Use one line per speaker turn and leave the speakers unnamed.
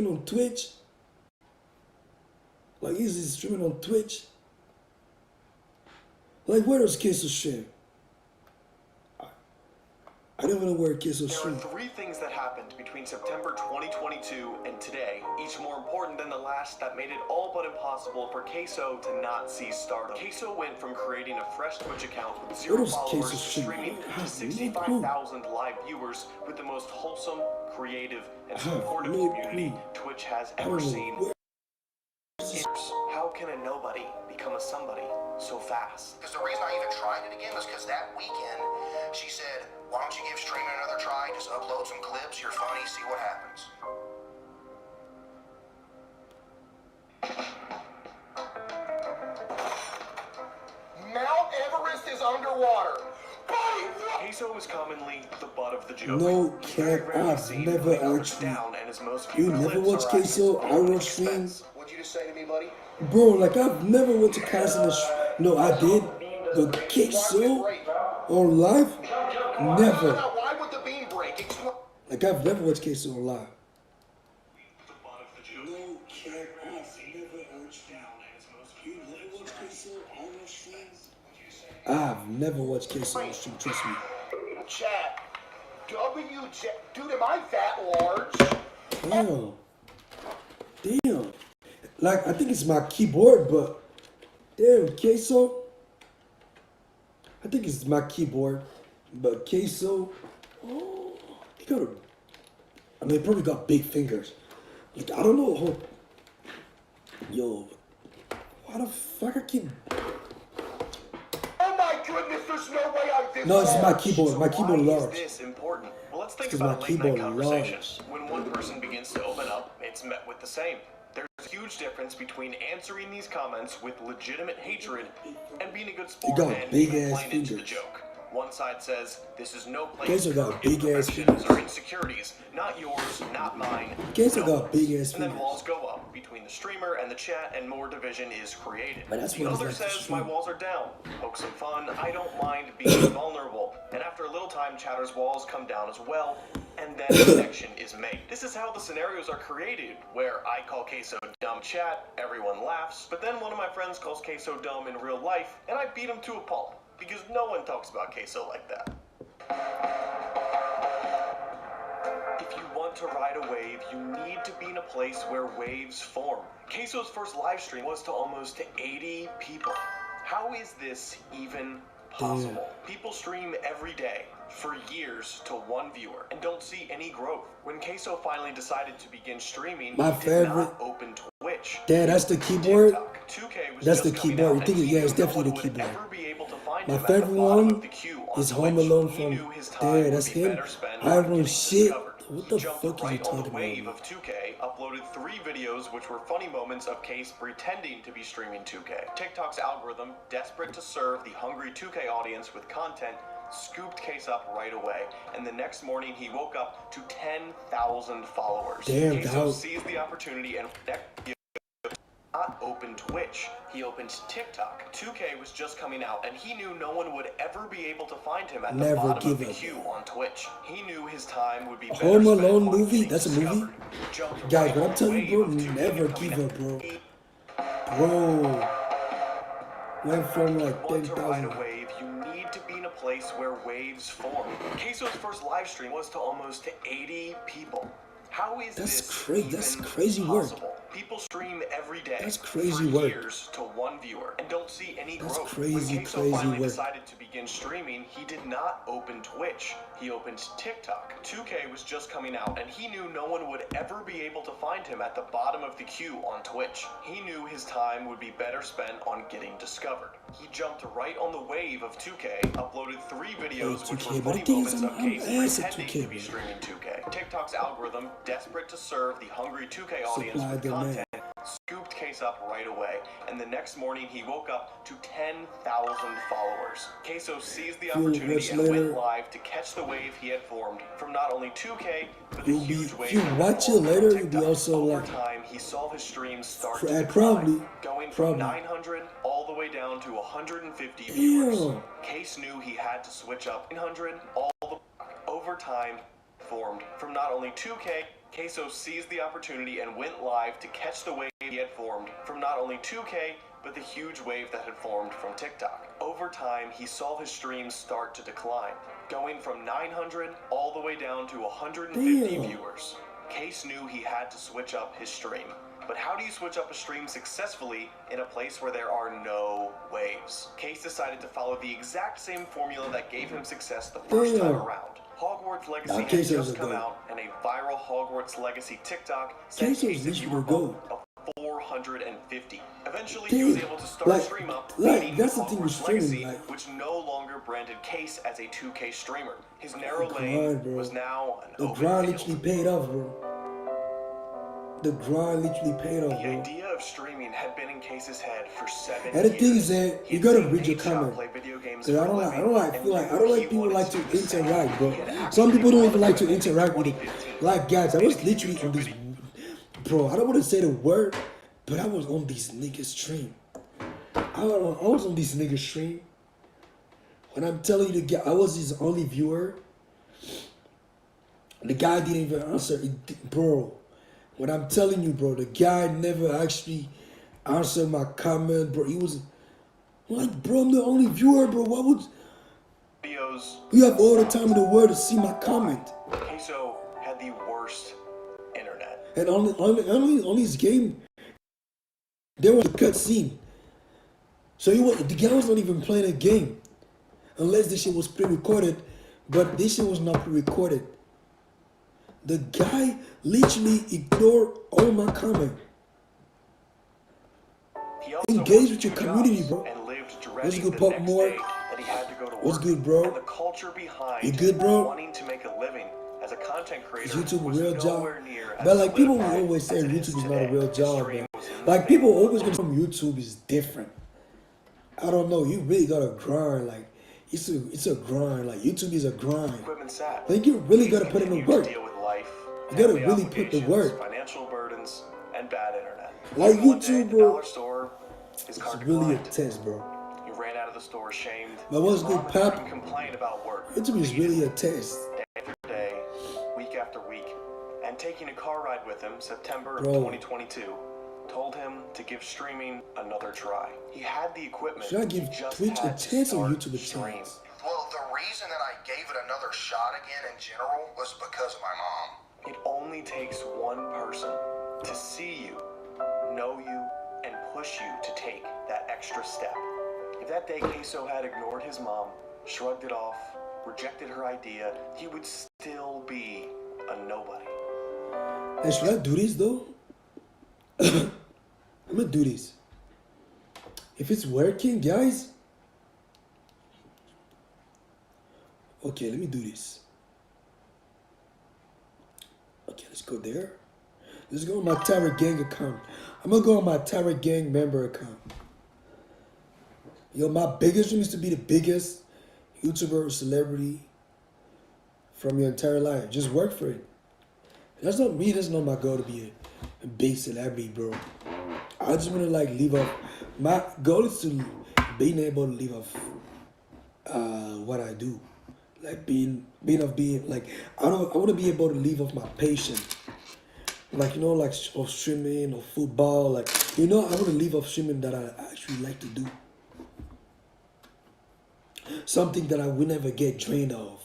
on Twitch? Like, is he streaming on Twitch? Like, where does Caseoh stream? I don't even know where Caseoh stream.
There are 3 things that happened between September 2022 and today, each more important than the last, that made it all but impossible for Caseoh to not see stardom. Caseoh went from creating a fresh Twitch account with 0 followers to streaming to 65,000 live viewers with the most wholesome, creative, and supportive community Twitch has ever seen. How can a nobody become a somebody so fast?
Because the reason I even tried it again was because that weekend she said, why don't you give streaming another try? Just upload some clips, you're funny, see what happens. Mount Everest is underwater.
Caseoh was commonly the butt of the joke.
No cap, I've never actually. You never watched Caseoh Rise stream?
What'd you just say to me, buddy?
Bro, like, I've never went to Caseoh. No, I did. The Caseoh on live? Never.
Why would the beam break?
Like, I've never watched Caseoh on live.
No cap, I've never watched You never watched Caseoh Rise streams?
I've never watched Caseoh on stream, trust me.
Chat. Dude, am I that large?
Damn. Like, I think it's my keyboard, but damn, Caseoh. I think it's my keyboard, but Caseoh, oh, he got I mean, he probably got big fingers. Like, I don't know how. Yo, why the fuck I keep.
Oh my goodness, there's no way I'm this
No, it's my
large.
keyboard. My keyboard
Why
large.
is this important? Well, let's think
Because
about
my
late night
keyboard
conversations.
large.
When one person begins to open up, it's met with the same. There's a huge difference between answering these comments with legitimate hatred and being a good sport
got
and
big
even
ass
playing into the
fingers.
joke. One side says, this is no place
Caseoh got
for
big ass
imperfections
fingers.
or insecurities. Not yours, not mine.
Caseoh
no.
got big ass
And then
fingers.
walls go up between the streamer and the chat, and more division is created.
But that's
The
what it's
other
like to
says, my
stream.
walls are down. Poke some fun. I don't mind being vulnerable. And after a little time, chatter's walls come down as well, and then a connection is made. This is how the scenarios are created, where I call Caseoh dumb chat, everyone laughs, but then one of my friends calls Caseoh dumb in real life, and I beat him to a pulp, because no one talks about Caseoh like that. If you want to ride a wave, you need to be in a place where waves form. Caseoh's first live stream was to almost 80 people. How is this even possible? People stream every day for years to one viewer and don't see any growth. When Caseoh finally decided to begin streaming,
My
he did
favorite-
not open Twitch.
Dad, that's the keyboard?
TikTok. 2K was
That's
just
the
coming
keyboard.
out,
You think
and
it-
he
yeah, it's
knew no
definitely
one
the
would
keyboard.
ever be able to find
My
him at the
favorite
bottom
one
of the queue on
is Home
Twitch.
Alone
He
from
knew his time
Dad.
would
That's
be
him.
better spent
I
on
don't
getting
shit.
discovered.
What
He
the
jumped
fuck is he
right on the
talking
wave
about?
of 2K, uploaded 3 videos which were funny moments of Case pretending to be streaming 2K. TikTok's algorithm, desperate to serve the hungry 2K audience with content, scooped Case up right away, and the next morning he woke up to 10,000 followers.
Damn,
Caseoh
dog.
seized the opportunity and not open Twitch. He opened TikTok. 2K was just coming out, and he knew no one would ever be able to find him at the
Never
bottom of
give
the
up.
queue on Twitch. He knew his time would be better
Home
spent
Alone
on
movie?
getting
That's a movie?
discovered. Jumped
Guys,
right
but
on
I'm telling
the
you, bro,
wave of 2K
never
coming
give
out.
up, bro. Bro. Went from like
Want to ride
10,000.
a wave, you need to be in a place where waves form. Caseoh's first live stream was to almost 80 people. How is
That's
this
crazy. That's
even
crazy work.
possible? People stream every day
That's crazy
for
work.
years to one viewer and don't see any
That's
growth.
crazy,
When Caseoh
crazy
finally
work.
decided to begin streaming, he did not open Twitch. He opened TikTok. 2K was just coming out, and he knew no one would ever be able to find him at the bottom of the queue on Twitch. He knew his time would be better spent on getting discovered. He jumped right on the wave of 2K, uploaded 3 videos which
2K,
were
but
funny
the thing
moments
is,
of
I'm
Case
ass at
pretending
2K,
to be
bro.
streaming 2K. TikTok's algorithm, desperate to serve the hungry 2K audience
Supply
with
demand.
content, scooped Case up right away, and the next morning he woke up to 10,000 followers. Caseoh seized the opportunity
watch
and
later.
went live to catch the wave he had formed from not only 2K, but the
You'll be,
huge wave
if you
that
watch it
formed on
later, you'll be
TikTok.
also
Over
like,
time, he saw his streams start to
I
decline,
probably-
going
probably.
from 900 all the way down to 150
Damn.
viewers. Case knew he had to switch up 100 all the over time formed from not only 2K, Caseoh seized the opportunity and went live to catch the wave he had formed from not only 2K, but the huge wave that had formed from TikTok. Over time, he saw his streams start to decline, going from 900 all the way down to 150
Damn.
viewers. Case knew he had to switch up his stream. But how do you switch up a stream successfully in a place where there are no waves? Case decided to follow the exact same formula that gave him success the first time around. Hogwarts Legacy had just come out, and a viral Hogwarts Legacy TikTok sent Case a viewer bump of 450. Eventually, he was able to start a stream up, beating
that's the thing with
Hogwarts
streaming,
Legacy, which no longer branded Case as a 2K streamer. His narrow lane was now an
The
open
grind
field.
literally paid off, bro. The grind literally paid off,
The
bro.
idea of streaming had been in Case's head for 7 years.
And the thing is that you
He'd
gotta
seen
read your
Nate Shaw
comment.
play video games
Cause I
for a
don't
living,
feel like I don't
and
like
he
people
wanted
like to
do the same.
interact, bro.
He had
Some
actually
people don't even
wanted
like to
to
interact with it.
2015.
Like guys, I was literally on this, bro. I don't want to say the word, but I was on this nigga stream. I was on this nigga stream. When I'm telling you, I was his only viewer. The guy didn't even answer, bro. When I'm telling you, bro, the guy never actually answered my comment, bro. He was like, bro, I'm the only viewer, bro. Why would
Videos.
you have all the time in the world to see my comment?
Caseoh had the worst internet.
And on his game, there was a cutscene. So the guy was not even playing a game, unless this shit was pre-recorded. But this shit was not pre-recorded. The guy literally ignored all my comment.
He also
Engage
worked
with your
2
community,
jobs
bro.
and lived
What's
dreading
good,
the
Pop
next
More?
day that he had to go to work.
What's good, bro?
And the culture behind
You good, bro?
wanting to make a living as a content creator
Is YouTube a
was
real job?
nowhere near as
But like people will
solidified
always say
as it
YouTube is not a
today.
real
His
job,
stream
bro.
was in
Like
the
people
name
always gonna from YouTube is different. I don't know. You really gotta grind. Like it's a grind. Like YouTube is a grind.
equipment sat.
Like you really
He
gotta put in the
continued to
work.
deal with life,
You gotta
family
really put the
obligations,
work.
financial burdens, and bad internet.
Like
Even one day,
YouTube,
the
bro,
dollar store, his card
It's really a
declined.
test, bro.
He ran out of the store ashamed.
But what's
His
good,
mom had heard
Pop?
him complain about work.
YouTube is really a test,
Day after day, week after week, and taking a car ride with him, September of
Bro.
2022, told him to give streaming another try. He had the equipment.
Should I give
he just
Twitch a
had to
chance or
start
YouTube a
streaming.
chance?
Well, the reason that I gave it another shot again in general was because of my mom.
It only takes one person to see you, know you, and push you to take that extra step. If that day Caseoh had ignored his mom, shrugged it off, rejected her idea, he would still be a nobody.
Hey, should I do this though? I'm gonna do this. If it's working, guys. Okay, let me do this. Okay, let's go there. Let's go on my Tower Gang account. I'm gonna go on my Tower Gang member account. Yo, my biggest dream is to be the biggest YouTuber or celebrity from your entire life. Just work for it. That's not me. That's not my goal to be a big celebrity, bro. I just want to like live off. My goal is to being able to live off what I do, like being like I want to be able to live off my passion, like like of streaming or football, like I want to live off streaming that I actually like to do. Something that I will never get drained of.